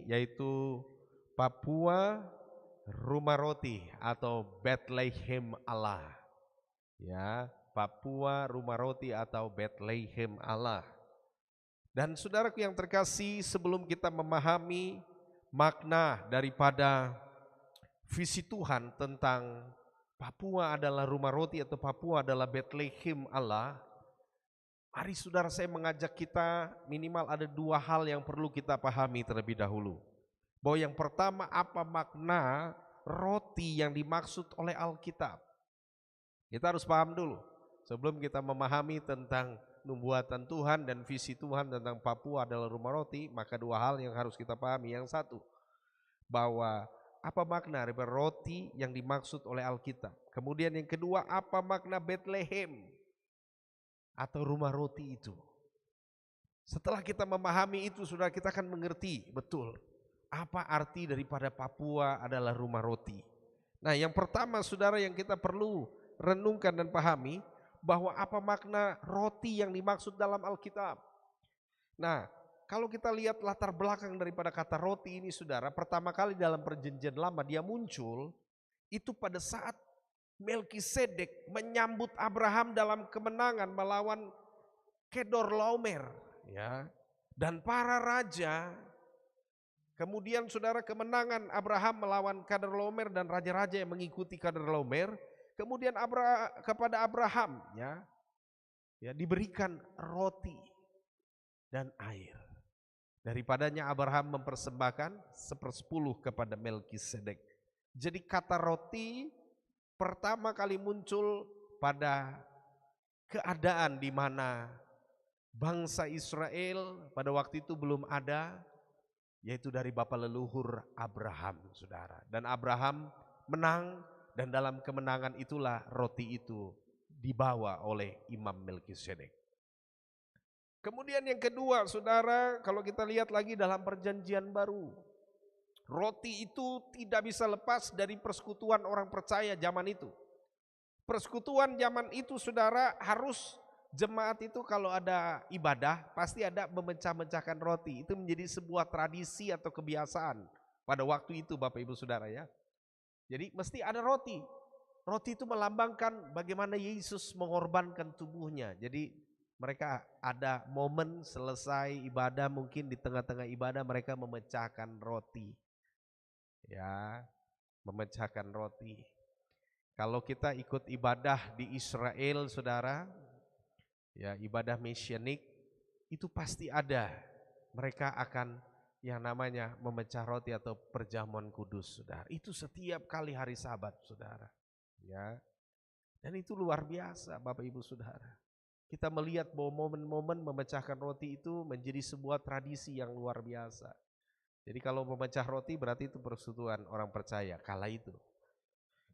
ini yaitu Papua Rumah Roti atau Bethlehem Allah. Ya, Papua Rumah Roti atau Bethlehem Allah. Dan saudaraku yang terkasih, sebelum kita memahami makna daripada visi Tuhan tentang Papua adalah rumah roti atau Papua adalah Bethlehem Allah, mari saudara saya mengajak kita minimal ada dua hal yang perlu kita pahami terlebih dahulu. Bahwa yang pertama, apa makna roti yang dimaksud oleh Alkitab. Kita harus paham dulu sebelum kita memahami tentang nubuatan Tuhan dan visi Tuhan tentang Papua adalah rumah roti. Maka dua hal yang harus kita pahami. Yang satu, bahwa apa makna roti yang dimaksud oleh Alkitab. Kemudian yang kedua, apa makna Bethlehem atau rumah roti itu. Setelah kita memahami itu, saudara, kita akan mengerti betul apa arti daripada Papua adalah rumah roti. Nah, yang pertama saudara yang kita perlu renungkan dan pahami, bahwa apa makna roti yang dimaksud dalam Alkitab. Nah, kalau kita lihat latar belakang daripada kata roti ini saudara, pertama kali dalam perjanjian lama dia muncul itu pada saat Melkisedek menyambut Abraham dalam kemenangan melawan Kedorlaomer, ya. Dan para raja, kemudian saudara kemenangan Abraham melawan Kedorlaomer dan raja-raja yang mengikuti Kedorlaomer, kemudian kepada Abraham ya diberikan roti dan air. Daripadanya Abraham mempersembahkan 1/10 kepada Melkisedek. Jadi kata roti pertama kali muncul pada keadaan di mana bangsa Israel pada waktu itu belum ada, yaitu dari bapa leluhur Abraham, saudara. Dan Abraham menang, dan dalam kemenangan itulah roti itu dibawa oleh Imam Melkisedek. Kemudian yang kedua, saudara, kalau kita lihat lagi dalam perjanjian baru, roti itu tidak bisa lepas dari persekutuan orang percaya zaman itu. Persekutuan zaman itu saudara, harus jemaat itu kalau ada ibadah pasti ada memecah-mecahkan roti. Itu menjadi sebuah tradisi atau kebiasaan pada waktu itu Bapak Ibu Saudara ya. Jadi mesti ada roti. Roti itu melambangkan bagaimana Yesus mengorbankan tubuhnya. Jadi mereka ada momen selesai ibadah, mungkin di tengah-tengah ibadah mereka memecahkan roti. Ya, memecahkan roti. Kalau kita ikut ibadah di Israel saudara, ya ibadah mesianik, itu pasti ada. Mereka akan yang namanya memecah roti atau perjamuan kudus saudara. Itu setiap kali hari Sabat saudara. Ya. Dan itu luar biasa Bapak Ibu Saudara. Kita melihat bahwa momen-momen memecahkan roti itu menjadi sebuah tradisi yang luar biasa. Jadi kalau memecah roti berarti itu persekutuan orang percaya kala itu.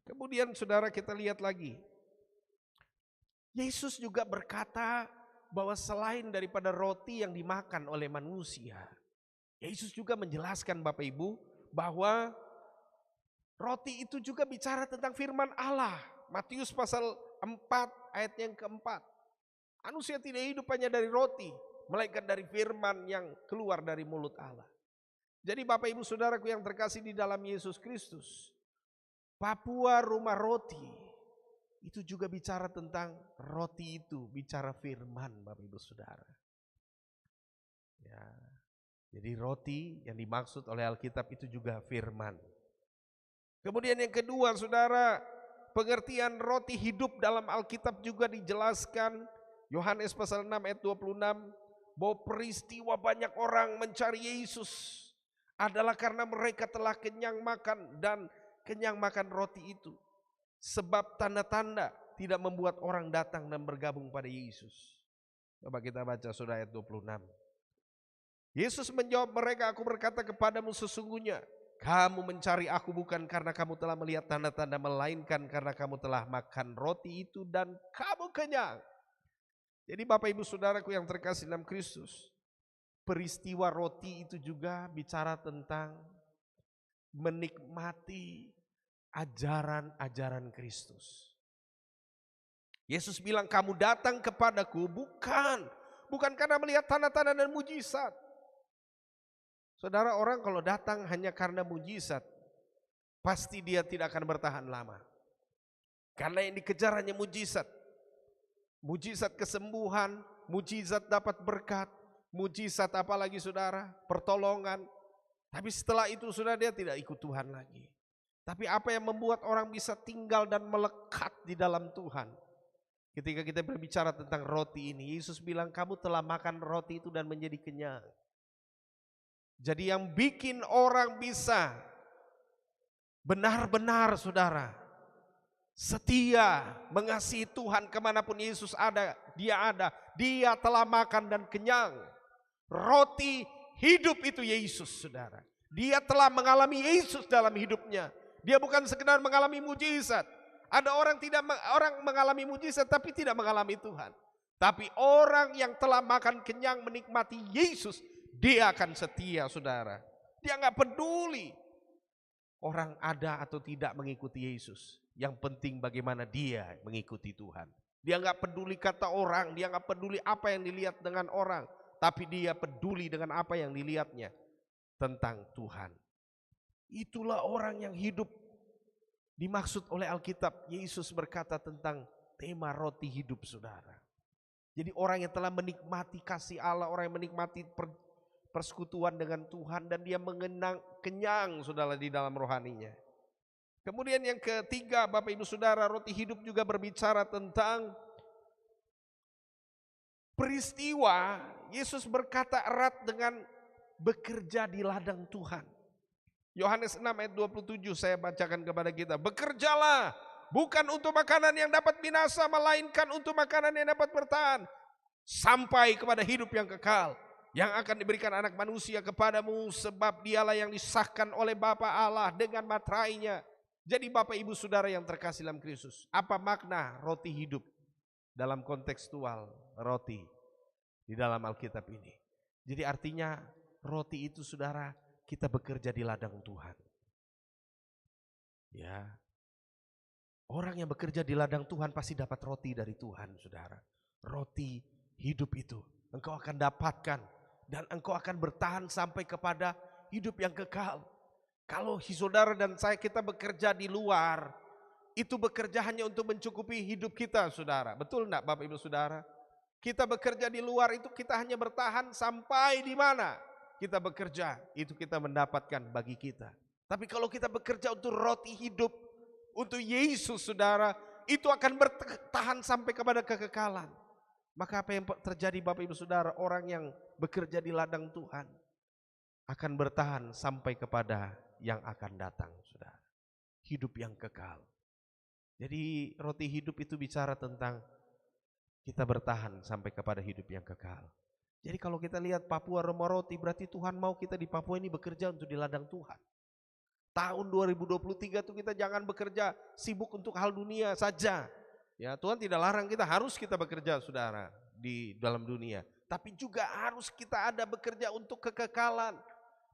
Kemudian saudara kita lihat lagi, Yesus juga berkata bahwa selain daripada roti yang dimakan oleh manusia, Yesus juga menjelaskan Bapak Ibu bahwa roti itu juga bicara tentang firman Allah. Matius pasal 4 ayat yang keempat. Manusia tidak hidup hanya dari roti, melainkan dari firman yang keluar dari mulut Allah. Jadi Bapak Ibu Saudaraku yang terkasih di dalam Yesus Kristus, Papua rumah roti itu juga bicara tentang roti itu, bicara firman Bapak Ibu Saudara. Ya. Jadi roti yang dimaksud oleh Alkitab itu juga firman. Kemudian yang kedua saudara, pengertian roti hidup dalam Alkitab juga dijelaskan. Yohanes pasal 6 ayat 26, bahwa peristiwa banyak orang mencari Yesus adalah karena mereka telah kenyang makan dan kenyang makan roti itu. Sebab tanda-tanda tidak membuat orang datang dan bergabung pada Yesus. Coba kita baca saudara ayat 26. Yesus menjawab mereka, aku berkata kepadamu sesungguhnya kamu mencari aku bukan karena kamu telah melihat tanda-tanda, melainkan karena kamu telah makan roti itu dan kamu kenyang. Jadi Bapak Ibu Saudaraku yang terkasih dalam Kristus, peristiwa roti itu juga bicara tentang menikmati ajaran-ajaran Kristus. Yesus bilang kamu datang kepadaku bukan karena melihat tanda-tanda dan mujizat. Saudara, orang kalau datang hanya karena mujizat, pasti dia tidak akan bertahan lama. Karena yang dikejar hanya mujizat. Mujizat kesembuhan, mujizat dapat berkat, mujizat apalagi saudara, pertolongan. Tapi setelah itu sudah dia tidak ikut Tuhan lagi. Tapi apa yang membuat orang bisa tinggal dan melekat di dalam Tuhan? Ketika kita berbicara tentang roti ini, Yesus bilang kamu telah makan roti itu dan menjadi kenyang. Jadi yang bikin orang bisa benar-benar saudara setia mengasihi Tuhan kemanapun Yesus ada, dia telah makan dan kenyang. Roti hidup itu Yesus saudara. Dia telah mengalami Yesus dalam hidupnya. Dia bukan sekedar mengalami mujizat. Ada orang mengalami mujizat tapi tidak mengalami Tuhan. Tapi orang yang telah makan kenyang menikmati Yesus, dia akan setia saudara. Dia nggak peduli orang ada atau tidak mengikuti Yesus. Yang penting bagaimana dia mengikuti Tuhan. Dia nggak peduli kata orang, dia nggak peduli apa yang dilihat dengan orang, tapi dia peduli dengan apa yang dilihatnya tentang Tuhan. Itulah orang yang hidup dimaksud oleh Alkitab. Yesus berkata tentang tema roti hidup saudara. Jadi orang yang telah menikmati kasih Allah, orang yang menikmati persekutuan dengan Tuhan dan dia mengenang kenyang saudara di dalam rohaninya. Kemudian yang ketiga Bapak Ibu Saudara, roti hidup juga berbicara tentang peristiwa Yesus berkata erat dengan bekerja di ladang Tuhan. Yohanes 6 ayat 27 saya bacakan kepada kita. Bekerjalah bukan untuk makanan yang dapat binasa, melainkan untuk makanan yang dapat bertahan sampai kepada hidup yang kekal, yang akan diberikan anak manusia kepadamu, sebab dialah yang disahkan oleh Bapa Allah dengan materainya. Jadi Bapak Ibu Saudara yang terkasih dalam Kristus, apa makna roti hidup dalam kontekstual roti di dalam Alkitab ini? Jadi artinya roti itu saudara, kita bekerja di ladang Tuhan. Ya. Orang yang bekerja di ladang Tuhan pasti dapat roti dari Tuhan saudara. Roti hidup itu engkau akan dapatkan dan engkau akan bertahan sampai kepada hidup yang kekal. Kalau saudara dan saya kita bekerja di luar, itu bekerja hanya untuk mencukupi hidup kita saudara. Betul enggak Bapak Ibu Saudara? Kita bekerja di luar itu kita hanya bertahan sampai di mana kita bekerja, itu kita mendapatkan bagi kita. Tapi kalau kita bekerja untuk roti hidup, untuk Yesus saudara, itu akan bertahan sampai kepada kekekalan. Maka apa yang terjadi Bapak Ibu Saudara, orang yang bekerja di ladang Tuhan akan bertahan sampai kepada yang akan datang saudara. Hidup yang kekal. Jadi roti hidup itu bicara tentang kita bertahan sampai kepada hidup yang kekal. Jadi kalau kita lihat Papua Rumah Roti, berarti Tuhan mau kita di Papua ini bekerja untuk di ladang Tuhan. Tahun 2023 itu kita jangan bekerja sibuk untuk hal dunia saja. Ya, Tuhan tidak larang kita bekerja saudara di dalam dunia. Tapi juga harus kita ada bekerja untuk kekekalan.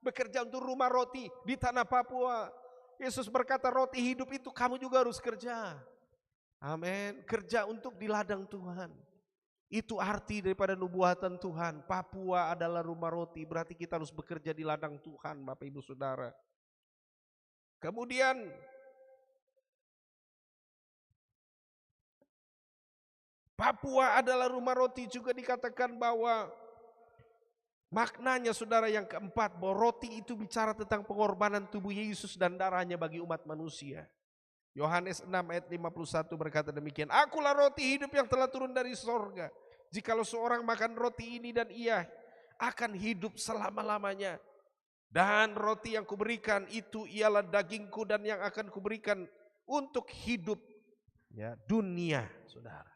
Bekerja untuk rumah roti di tanah Papua. Yesus berkata roti hidup itu kamu juga harus kerja. Amin. Kerja untuk di ladang Tuhan. Itu arti daripada nubuatan Tuhan. Papua adalah rumah roti, berarti kita harus bekerja di ladang Tuhan Bapak Ibu Saudara. Kemudian Papua adalah rumah roti juga dikatakan bahwa maknanya saudara yang keempat, bahwa roti itu bicara tentang pengorbanan tubuh Yesus dan darahnya bagi umat manusia. Yohanes 6 ayat 51 berkata demikian, akulah roti hidup yang telah turun dari sorga. Jikalau seorang makan roti ini dan ia akan hidup selama-lamanya. Dan roti yang kuberikan itu ialah dagingku dan yang akan kuberikan untuk hidup ya, dunia saudara.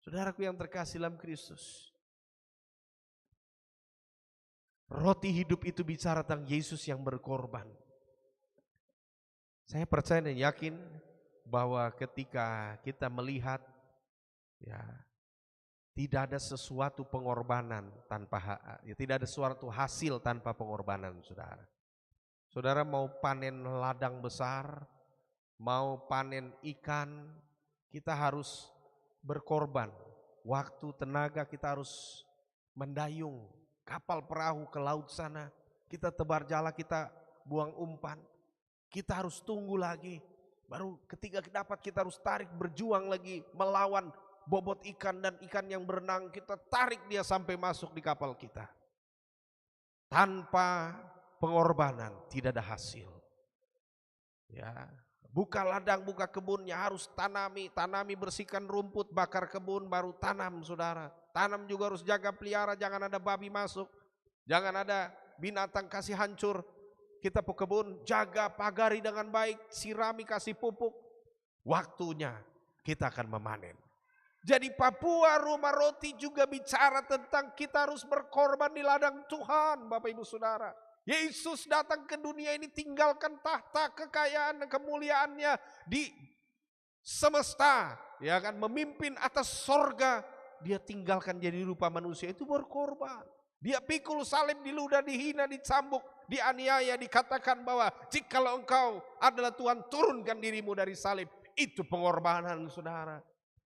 Saudaraku yang terkasih dalam Kristus. Roti hidup itu bicara tentang Yesus yang berkorban. Saya percaya dan yakin bahwa ketika kita melihat ya tidak ada sesuatu pengorbanan tidak ada suatu hasil tanpa pengorbanan saudara. Saudara mau panen ladang besar, mau panen ikan, kita harus berkorban. Waktu, tenaga kita harus mendayung kapal perahu ke laut sana. kita tebar jala, kita buang umpan. Kita harus tunggu lagi. Baru ketika dapat kita harus tarik, berjuang lagi melawan bobot ikan dan ikan yang berenang. Kita tarik dia sampai masuk di kapal kita. Tanpa pengorbanan tidak ada hasil. Ya, buka ladang, buka kebunnya, harus tanami, bersihkan rumput, bakar kebun, baru tanam, saudara. Tanam juga harus jaga pelihara, jangan ada babi masuk, jangan ada binatang kasih hancur. Kita ke kebun, jaga, pagari dengan baik, sirami, kasih pupuk. Waktunya kita akan memanen. Jadi Papua Rumah Roti juga bicara tentang kita harus berkorban di ladang Tuhan, Bapak Ibu Saudara. Yesus datang ke dunia ini, tinggalkan tahta kekayaan dan kemuliaannya di semesta, ya kan, memimpin atas sorga. Dia tinggalkan jadi rupa manusia, itu berkorban. Dia pikul salib, diludah, dihina, dicambuk, dianiaya, dikatakan bahwa jikalau engkau adalah Tuhan, turunkan dirimu dari salib. Itu pengorbanan, saudara.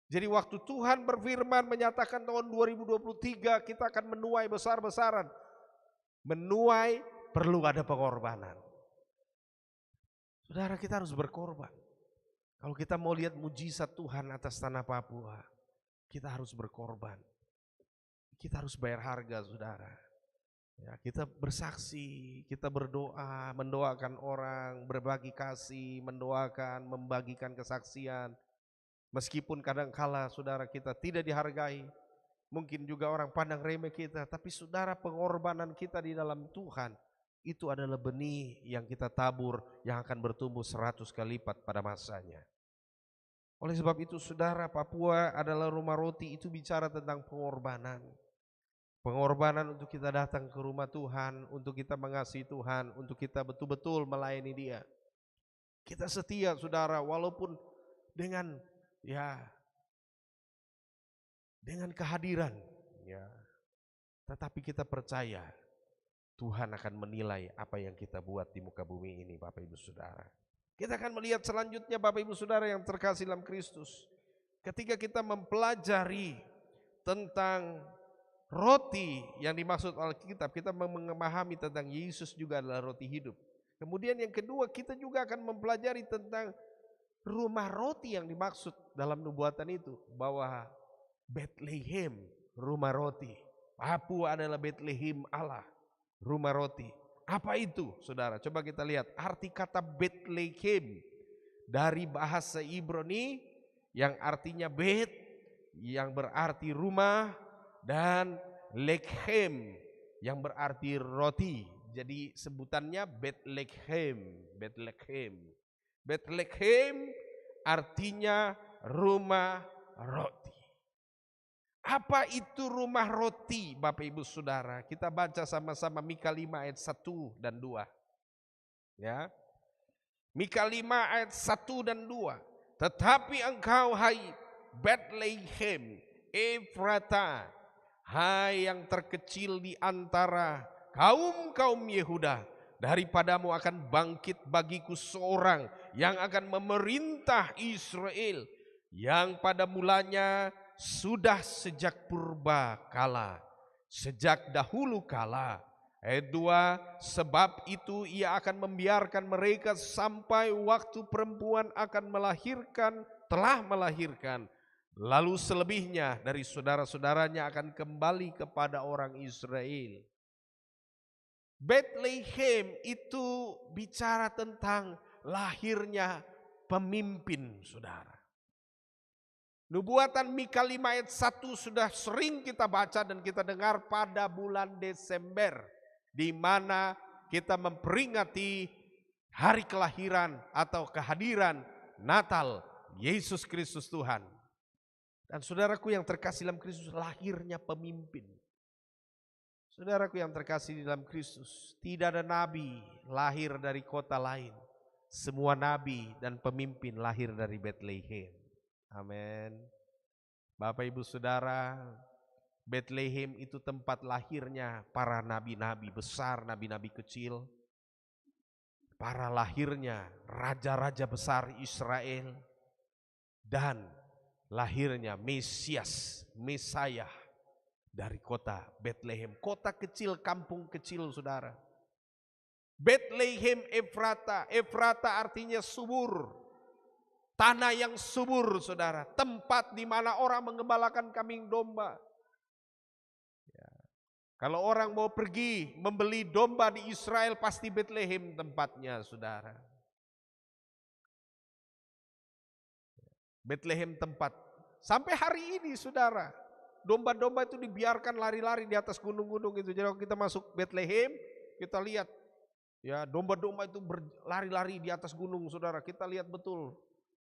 Jadi waktu Tuhan berfirman menyatakan tahun 2023 kita akan menuai besar-besaran. Menuai perlu ada pengorbanan. Saudara, kita harus berkorban. Kalau kita mau lihat mujizat Tuhan atas tanah Papua, kita harus berkorban. Kita harus bayar harga, saudara. Ya, kita bersaksi, kita berdoa, mendoakan orang, berbagi kasih, mendoakan, membagikan kesaksian. Meskipun kadang-kala saudara kita tidak dihargai, mungkin juga orang pandang remeh kita, tapi saudara, pengorbanan kita di dalam Tuhan itu adalah benih yang kita tabur yang akan bertumbuh 100 kali lipat pada masanya. Oleh sebab itu saudara, Papua adalah Rumah Roti itu bicara tentang pengorbanan. Pengorbanan untuk kita datang ke rumah Tuhan, untuk kita mengasihi Tuhan, untuk kita betul-betul melayani Dia. Kita setia, saudara, walaupun dengan kehadiran, ya, tetapi kita percaya Tuhan akan menilai apa yang kita buat di muka bumi ini, Bapak Ibu Saudara. Kita akan melihat selanjutnya, Bapak Ibu Saudara yang terkasih dalam Kristus, ketika kita mempelajari tentang roti yang dimaksud Alkitab, kita memahami tentang Yesus juga adalah roti hidup. Kemudian yang kedua, kita juga akan mempelajari tentang rumah roti yang dimaksud dalam nubuatan itu, bahwa Bethlehem, rumah roti. Papua adalah Bethlehem Allah, rumah roti. Apa itu, saudara? Coba kita lihat arti kata Bethlehem dari bahasa Ibrani yang artinya Bet, yang berarti rumah, dan Lechem yang berarti roti. Jadi sebutannya Bethlehem. Bethlehem artinya rumah roti. Apa itu rumah roti, Bapak Ibu Saudara? Kita baca sama-sama Mika 5 ayat 1 dan 2. Ya. Mika 5 ayat 1 dan 2. Tetapi engkau, hai Bethlehem Efrata, hai yang terkecil di antara kaum-kaum Yehuda, daripadamu akan bangkit bagiku seorang yang akan memerintah Israel, yang pada mulanya sudah sejak purba kala, sejak dahulu kala. Ayat 2, sebab itu ia akan membiarkan mereka sampai waktu perempuan akan melahirkan, telah melahirkan. Lalu selebihnya dari saudara-saudaranya akan kembali kepada orang Israel. Bethlehem itu bicara tentang lahirnya pemimpin, saudara. Nubuatan Mika 5 ayat 1 sudah sering kita baca dan kita dengar pada bulan Desember, di mana kita memperingati hari kelahiran atau kehadiran Natal Yesus Kristus Tuhan. Dan saudaraku yang terkasih dalam Kristus, lahirnya pemimpin. Saudaraku yang terkasih di dalam Kristus, tidak ada nabi lahir dari kota lain. Semua nabi dan pemimpin lahir dari Bethlehem. Amin. Bapak Ibu Saudara, Bethlehem itu tempat lahirnya para nabi-nabi besar, nabi-nabi kecil. Para lahirnya raja-raja besar Israel. Dan lahirnya Mesias, Mesayah dari kota Bethlehem, kota kecil, kampung kecil, saudara. Bethlehem Efrata. Efrata artinya subur. Tanah yang subur, saudara. Tempat di mana orang mengembalakan kambing domba. Ya. Kalau orang mau pergi membeli domba di Israel, pasti Bethlehem tempatnya, saudara. Bethlehem tempat. Sampai hari ini, saudara. Domba-domba itu dibiarkan lari-lari di atas gunung-gunung itu. Jadi kalau kita masuk Bethlehem, kita lihat. Ya, domba-domba itu berlari-lari di atas gunung, saudara. Kita lihat betul.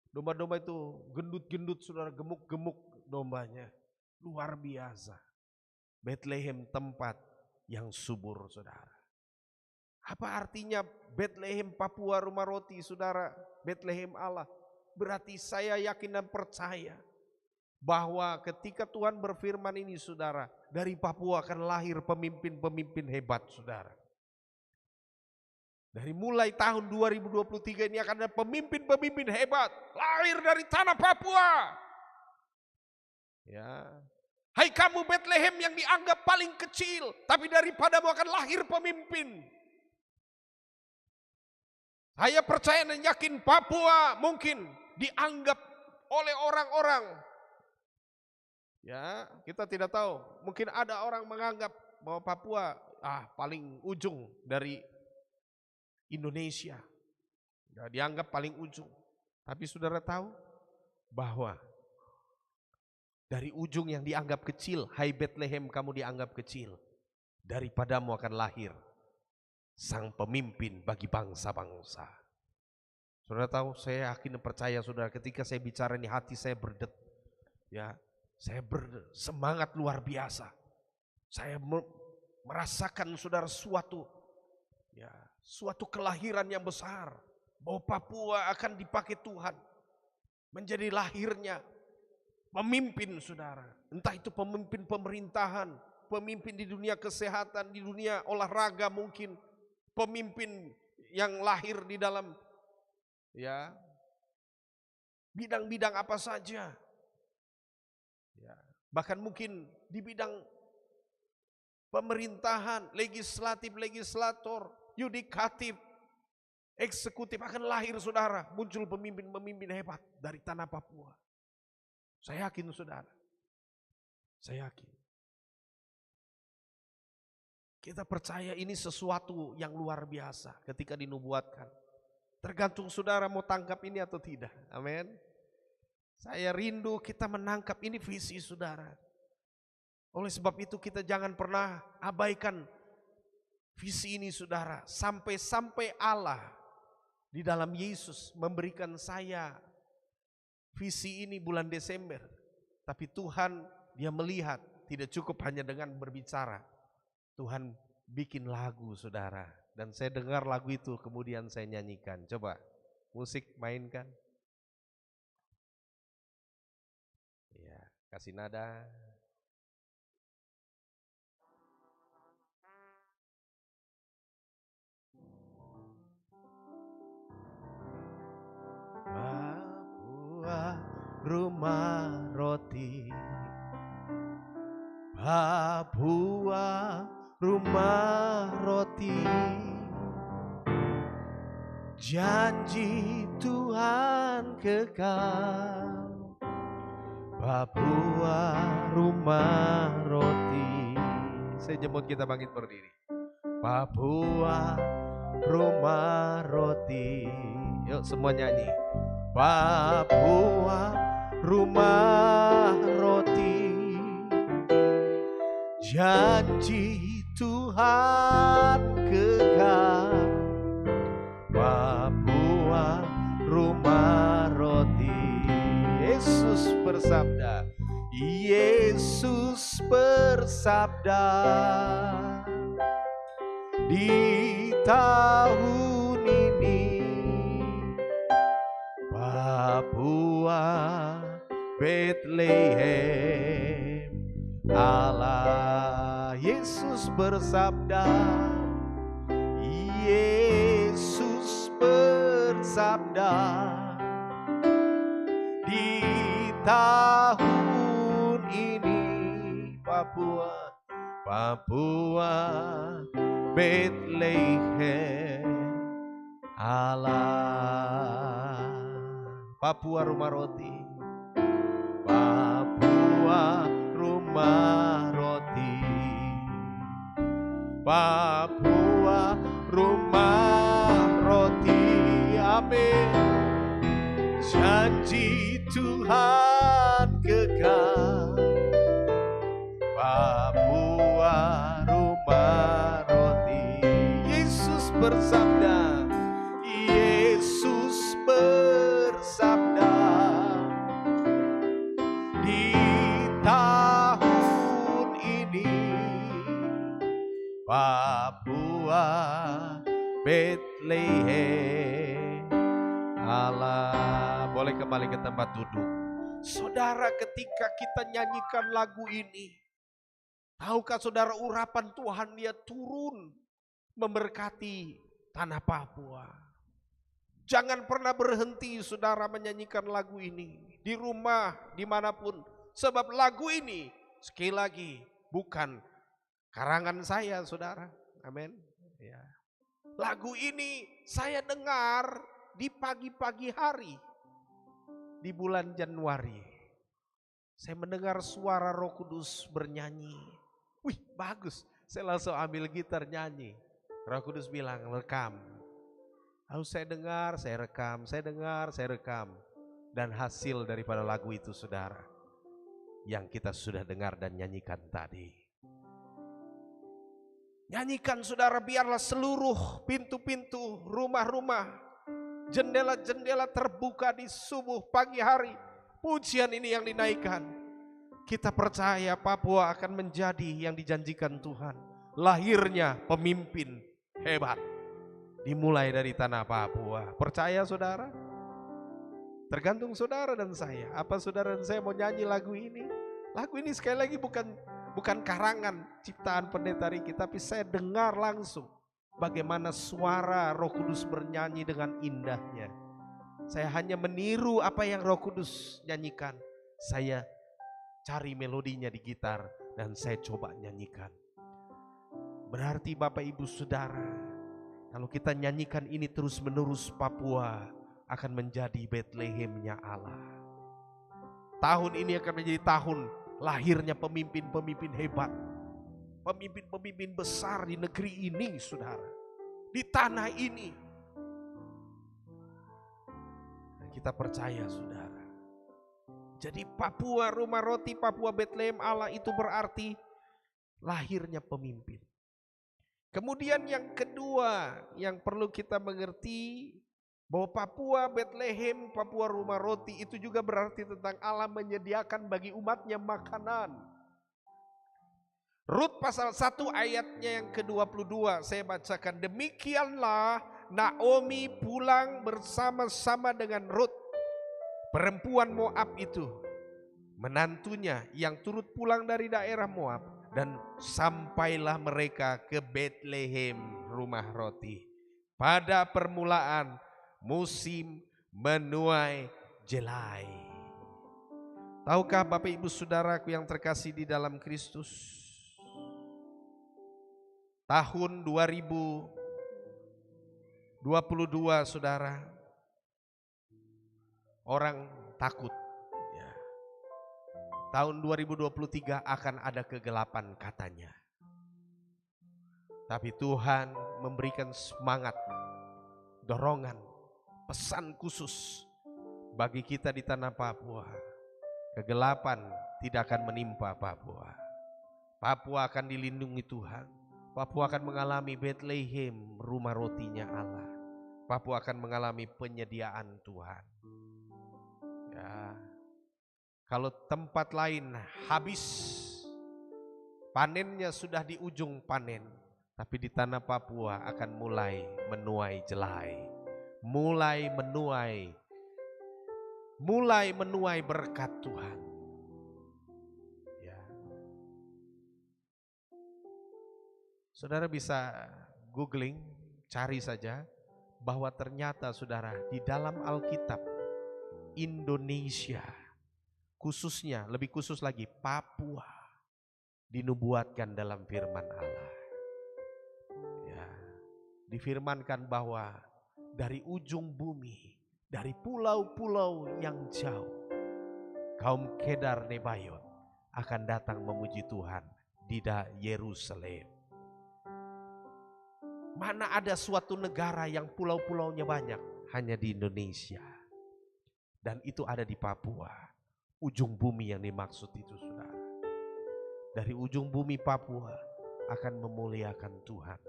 Domba-domba itu gendut-gendut, saudara, gemuk-gemuk dombanya. Luar biasa. Bethlehem tempat yang subur, saudara. Apa artinya Bethlehem Papua Rumah Roti, saudara? Bethlehem Allah. Berarti saya yakin dan percaya bahwa ketika Tuhan berfirman ini, saudara, dari Papua akan lahir pemimpin-pemimpin hebat, saudara. Dari mulai tahun 2023 ini akan ada pemimpin-pemimpin hebat lahir dari tanah Papua. Ya. Hai kamu Bethlehem yang dianggap paling kecil, tapi daripadamu akan lahir pemimpin. Saya percaya dan yakin Papua mungkin dianggap oleh orang-orang. Ya, kita tidak tahu. Mungkin ada orang menganggap bahwa Papua paling ujung dari Indonesia, ya, dianggap paling ujung. Tapi saudara tahu bahwa dari ujung yang dianggap kecil, hai Bethlehem kamu dianggap kecil, daripadamu akan lahir sang pemimpin bagi bangsa-bangsa. Saudara tahu, saya yakin dan percaya, saudara, ketika saya bicara ini hati saya berdet, ya, saya bersemangat luar biasa. Saya merasakan, saudara, suatu kelahiran yang besar, bahwa Papua akan dipakai Tuhan menjadi lahirnya pemimpin, saudara. Entah itu pemimpin pemerintahan, pemimpin di dunia kesehatan, di dunia olahraga mungkin, pemimpin yang lahir di dalam bidang-bidang apa saja. Ya, bahkan mungkin di bidang pemerintahan, legislator, yudikatif, eksekutif akan lahir, saudara. Muncul pemimpin-pemimpin hebat dari tanah Papua. Saya yakin, saudara. Saya yakin. Kita percaya ini sesuatu yang luar biasa ketika dinubuatkan. Tergantung saudara mau tangkap ini atau tidak. Amin. Saya rindu kita menangkap ini visi, saudara. Oleh sebab itu kita jangan pernah abaikan visi ini, saudara. Sampai Allah di dalam Yesus memberikan saya visi ini bulan Desember. Tapi Tuhan, dia melihat tidak cukup hanya dengan berbicara. Tuhan bikin lagu, saudara. Dan saya dengar lagu itu kemudian saya nyanyikan. Coba musik mainkan. Ya, kasih nada. Papua Rumah Roti, Papua Rumah Roti, janji Tuhan kekal. Papua Rumah Roti. Saya jemput kita bangkit berdiri. Papua Rumah Roti. Yuk semua nyanyi. Papua Rumah Roti, janji Tuhan kekal. Papua Rumah Roti. Yesus bersabda, Yesus bersabda, di tahun ini Papua Bethlehem Allah. Yesus bersabda, Yesus bersabda, di tahun ini Papua Bethlehem Allah. Papua Rumah Roti, Papua Rumah Roti, Papua Rumah Roti. Amin. Janji Tuhan kekal, Papua Rumah Roti. Yesus bersabda, Yesus bersabda, di tahun ini Papua Bethlehem Allah. Boleh kembali ke tempat duduk. Saudara, ketika kita nyanyikan lagu ini, tahukah saudara urapan Tuhan dia turun memberkati tanah Papua. Jangan pernah berhenti saudara menyanyikan lagu ini. Di rumah, dimanapun. Sebab lagu ini sekali lagi bukan karangan saya saudara. Amin. Ya. Lagu ini saya dengar di pagi-pagi hari di bulan Januari. Saya mendengar suara Roh Kudus bernyanyi. Wih, bagus. Saya langsung ambil gitar nyanyi. Roh Kudus bilang, rekam. Lalu saya dengar, saya rekam, saya dengar, saya rekam. Dan hasil daripada lagu itu saudara, yang kita sudah dengar dan nyanyikan tadi. Nyanyikan saudara, biarlah seluruh pintu-pintu rumah-rumah, jendela-jendela terbuka di subuh pagi hari. Pujian ini yang dinaikkan. Kita percaya Papua akan menjadi yang dijanjikan Tuhan. Lahirnya pemimpin hebat dimulai dari tanah Papua. Percaya saudara? Tergantung saudara dan saya. Apa saudara dan saya mau nyanyi lagu ini? Lagu ini sekali lagi bukan karangan ciptaan pendeta Riki, tapi saya dengar langsung bagaimana suara Roh Kudus bernyanyi dengan indahnya. Saya hanya meniru apa yang Roh Kudus nyanyikan. Saya cari melodinya di gitar dan saya coba nyanyikan. Berarti Bapak Ibu Saudara, kalau kita nyanyikan ini terus menerus, Papua akan menjadi Bethlehemnya Allah. Tahun ini akan menjadi tahun lahirnya pemimpin-pemimpin hebat, pemimpin-pemimpin besar di negeri ini saudara, di tanah ini. Dan kita percaya saudara, jadi Papua Rumah Roti, Papua Bethlehem Allah itu berarti lahirnya pemimpin. Kemudian yang kedua yang perlu kita mengerti, bahwa Papua Bethlehem, Papua Rumah Roti itu juga berarti tentang Allah menyediakan bagi umatnya makanan. Rut pasal 1 ayatnya yang ke-22 saya bacakan. Demikianlah Naomi pulang bersama-sama dengan Rut, perempuan Moab itu, menantunya yang turut pulang dari daerah Moab, dan sampailah mereka ke Bethlehem Rumah Roti pada permulaan musim menuai jelai. Tahukah Bapak Ibu Saudaraku yang terkasih di dalam Kristus, tahun 2022 saudara, orang takut ya. Tahun 2023 akan ada kegelapan katanya. Tapi Tuhan memberikan semangat, dorongan, pesan khusus bagi kita di tanah Papua. Kegelapan tidak akan menimpa Papua. Papua akan dilindungi Tuhan. Papua akan mengalami Bethlehem Rumah Rotinya Allah. Papua akan mengalami penyediaan Tuhan. Ya. Kalau tempat lain habis, panennya sudah di ujung panen, tapi di tanah Papua akan mulai menuai jelai. Mulai menuai berkat Tuhan. Ya. Saudara bisa googling, cari saja bahwa ternyata saudara di dalam Alkitab Indonesia, khususnya lebih khusus lagi Papua, dinubuatkan dalam firman Allah. Ya, difirmankan bahwa dari ujung bumi, dari pulau-pulau yang jauh, kaum Kedar Nebayot akan datang memuji Tuhan di Yerusalem. Mana ada suatu negara yang pulau-pulaunya banyak? Hanya di Indonesia. Dan itu ada di Papua. Ujung bumi yang dimaksud itu, saudara. Dari ujung bumi Papua akan memuliakan Tuhan.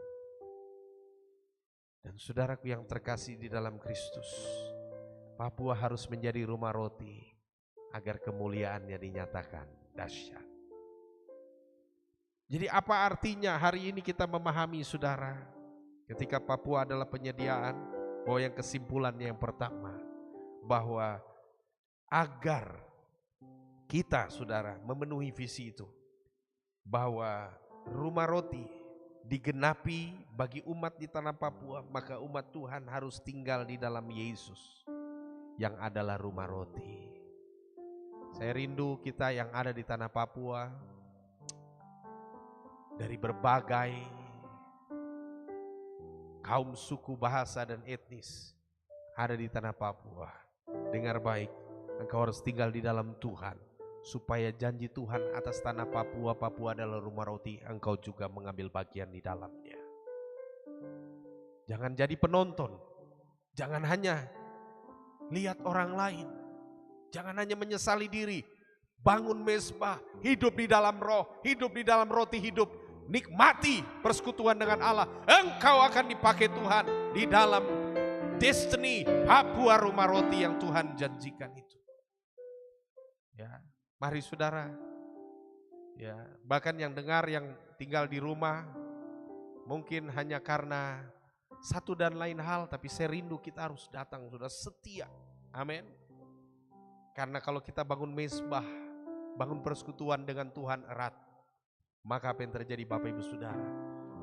Dan saudaraku yang terkasih di dalam Kristus, Papua harus menjadi rumah roti agar kemuliaannya dinyatakan dahsyat. Jadi apa artinya hari ini kita memahami, saudara, ketika Papua adalah penyediaan, bahwa yang kesimpulannya yang pertama, bahwa agar kita, saudara, memenuhi visi itu, bahwa rumah roti digenapi bagi umat di tanah Papua, maka umat Tuhan harus tinggal di dalam Yesus yang adalah rumah roti. Saya rindu kita yang ada di tanah Papua, dari berbagai kaum, suku, bahasa, dan etnis ada di tanah Papua. Dengar baik, engkau harus tinggal di dalam Tuhan, supaya janji Tuhan atas tanah Papua, Papua adalah rumah roti, engkau juga mengambil bagian di dalamnya. Jangan jadi penonton, jangan hanya lihat orang lain, jangan hanya menyesali diri. Bangun mesbah, hidup di dalam roh, hidup di dalam roti hidup, nikmati persekutuan dengan Allah. Engkau akan dipakai Tuhan di dalam destiny Papua rumah roti yang Tuhan janjikan itu. Ya, mari saudara. Ya, bahkan yang dengar yang tinggal di rumah mungkin hanya karena satu dan lain hal, tapi saya rindu kita harus datang, saudara, setia. Amin. Karena kalau kita bangun mesbah, bangun persekutuan dengan Tuhan erat, maka apa yang terjadi Bapak Ibu Saudara?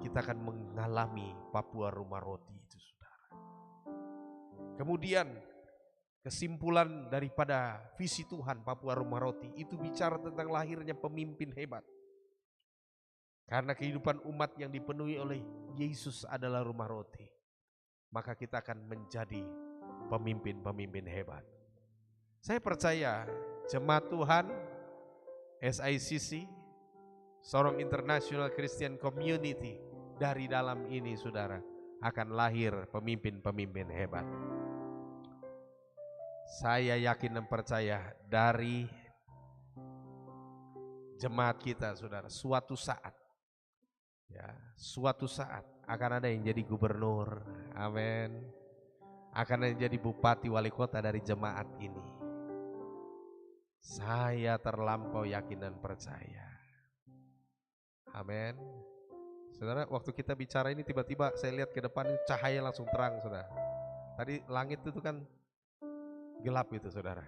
Kita akan mengalami Papua rumah roti itu, saudara. Kemudian kesimpulan daripada visi Tuhan Papua rumah roti itu bicara tentang lahirnya pemimpin hebat. Karena kehidupan umat yang dipenuhi oleh Yesus adalah rumah roti, maka kita akan menjadi pemimpin-pemimpin hebat. Saya percaya jemaat Tuhan SICC, Sorong International Christian Community, dari dalam ini, saudara, akan lahir pemimpin-pemimpin hebat. Saya yakin dan percaya dari jemaat kita, saudara, suatu saat, ya, suatu saat akan ada yang jadi gubernur, amin. Akan ada yang jadi bupati, wali kota dari jemaat ini. Saya terlampau yakin dan percaya. Amin. Saudara, waktu kita bicara ini tiba-tiba saya lihat ke depan itu cahaya langsung terang, saudara. Tadi langit itu kan gelap itu, saudara.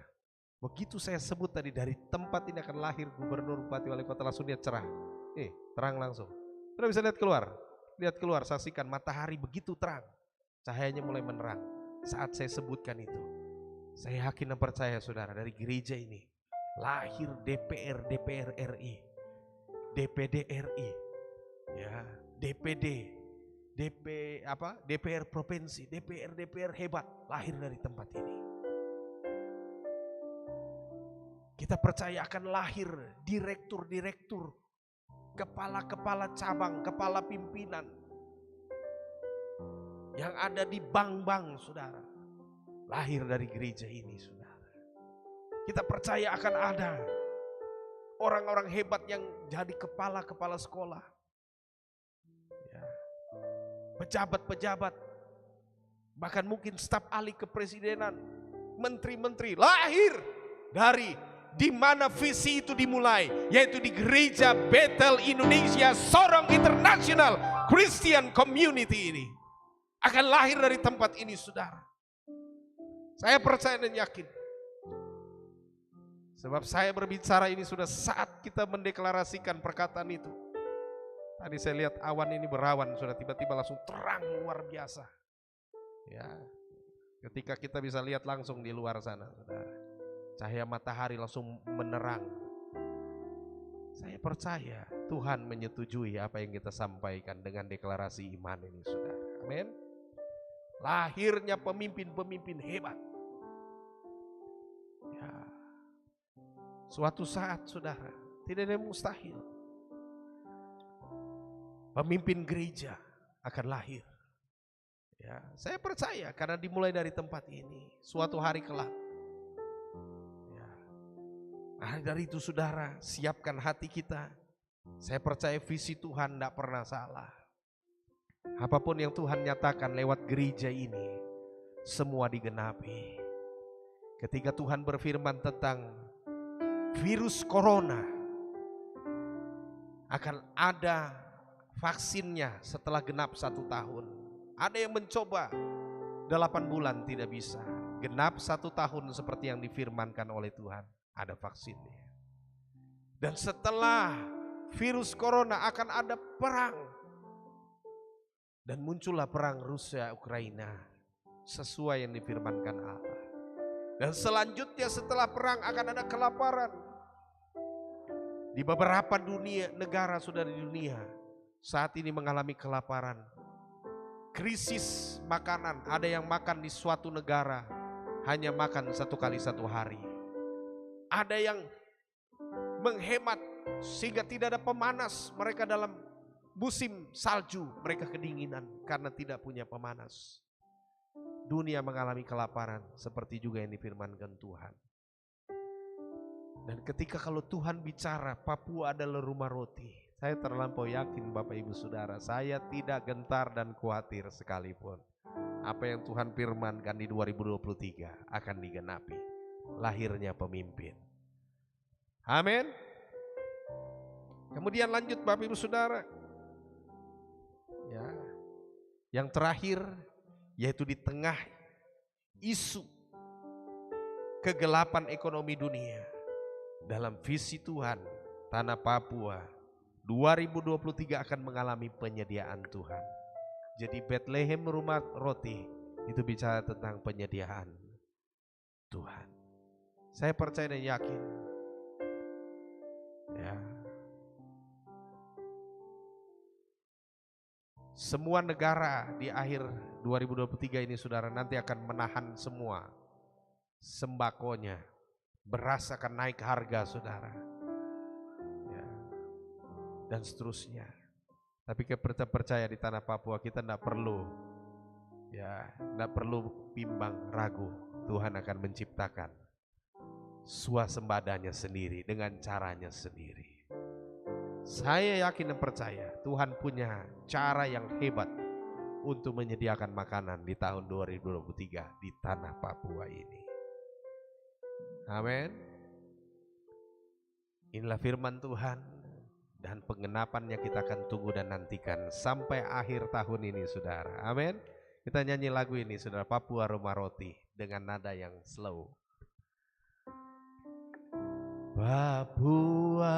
Begitu saya sebut tadi dari tempat ini akan lahir gubernur, bupati, wali kota, langsung dia cerah. Terang langsung. Saudara bisa lihat keluar. Lihat keluar, saksikan matahari begitu terang. Cahayanya mulai menerang saat saya sebutkan itu. Saya yakin dan percaya, saudara, dari gereja ini lahir DPR RI, DPD RI, ya, DPD, DPR provinsi, DPR hebat lahir dari tempat ini. Kita percaya akan lahir direktur, kepala-kepala cabang, kepala pimpinan yang ada di bank-bank, saudara, lahir dari gereja ini, saudara. Kita percaya akan ada orang-orang hebat yang jadi kepala-kepala sekolah, ya, pejabat-pejabat, bahkan mungkin staf ahli kepresidenan, menteri-menteri lahir dari di mana visi itu dimulai, yaitu di gereja Bethel Indonesia Sorong International Christian Community ini. Akan lahir dari tempat ini, saudara. Saya percaya dan yakin. Sebab saya berbicara ini sudah saat kita mendeklarasikan perkataan itu. Tadi saya lihat awan ini berawan, sudah tiba-tiba langsung terang luar biasa. Ya, ketika kita bisa lihat langsung di luar sana, saudara, cahaya matahari langsung menerang. Saya percaya Tuhan menyetujui apa yang kita sampaikan dengan deklarasi iman ini, saudara. Amin. Lahirnya pemimpin-pemimpin hebat. Ya. Suatu saat saudara, tidak ada yang mustahil. Pemimpin gereja akan lahir. Ya, saya percaya karena dimulai dari tempat ini. Suatu hari kelak. Ya. Nah, dari itu saudara, siapkan hati kita. Saya percaya visi Tuhan tidak pernah salah. Apapun yang Tuhan nyatakan lewat gereja ini, semua digenapi. Ketika Tuhan berfirman tentang virus corona, akan ada vaksinnya setelah genap 1 tahun. Ada yang mencoba 8 bulan tidak bisa. Genap 1 tahun seperti yang difirmankan oleh Tuhan, ada vaksinnya. Dan setelah virus corona akan ada perang. Dan muncullah perang Rusia Ukraina sesuai yang difirmankan Allah. Dan selanjutnya setelah perang akan ada kelaparan. Di beberapa negara sudah di dunia saat ini mengalami kelaparan. Krisis makanan, ada yang makan di suatu negara hanya makan 1 kali 1 hari. Ada yang menghemat sehingga tidak ada pemanas, mereka dalam musim salju mereka kedinginan karena tidak punya pemanas. Dunia mengalami kelaparan seperti juga yang difirmankan Tuhan. Dan ketika kalau Tuhan bicara Papua adalah rumah roti, saya terlampau yakin Bapak Ibu Saudara, saya tidak gentar dan khawatir sekalipun. Apa yang Tuhan firmankan di 2023 akan digenapi. Lahirnya pemimpin. Amin. Kemudian lanjut Bapak Ibu Saudara. Ya. Yang terakhir yaitu di tengah isu kegelapan ekonomi dunia, dalam visi Tuhan, tanah Papua 2023 akan mengalami penyediaan Tuhan. Jadi Bethlehem rumah roti itu bicara tentang penyediaan Tuhan. Saya percaya dan yakin. Ya. Semua negara di akhir 2023 ini saudara nanti akan menahan semua sembakonya. Beras akan naik harga saudara. Ya. Dan seterusnya. Tapi kita percaya di tanah Papua kita tidak perlu bimbang ragu. Tuhan akan menciptakan swasembadanya sendiri dengan caranya sendiri. Saya yakin dan percaya Tuhan punya cara yang hebat untuk menyediakan makanan di tahun 2023 di tanah Papua ini. Amin. Inilah firman Tuhan dan penggenapannya kita akan tunggu dan nantikan sampai akhir tahun ini saudara. Amin. Kita nyanyi lagu ini saudara, Papua Rumah Roti dengan nada yang slow. Papua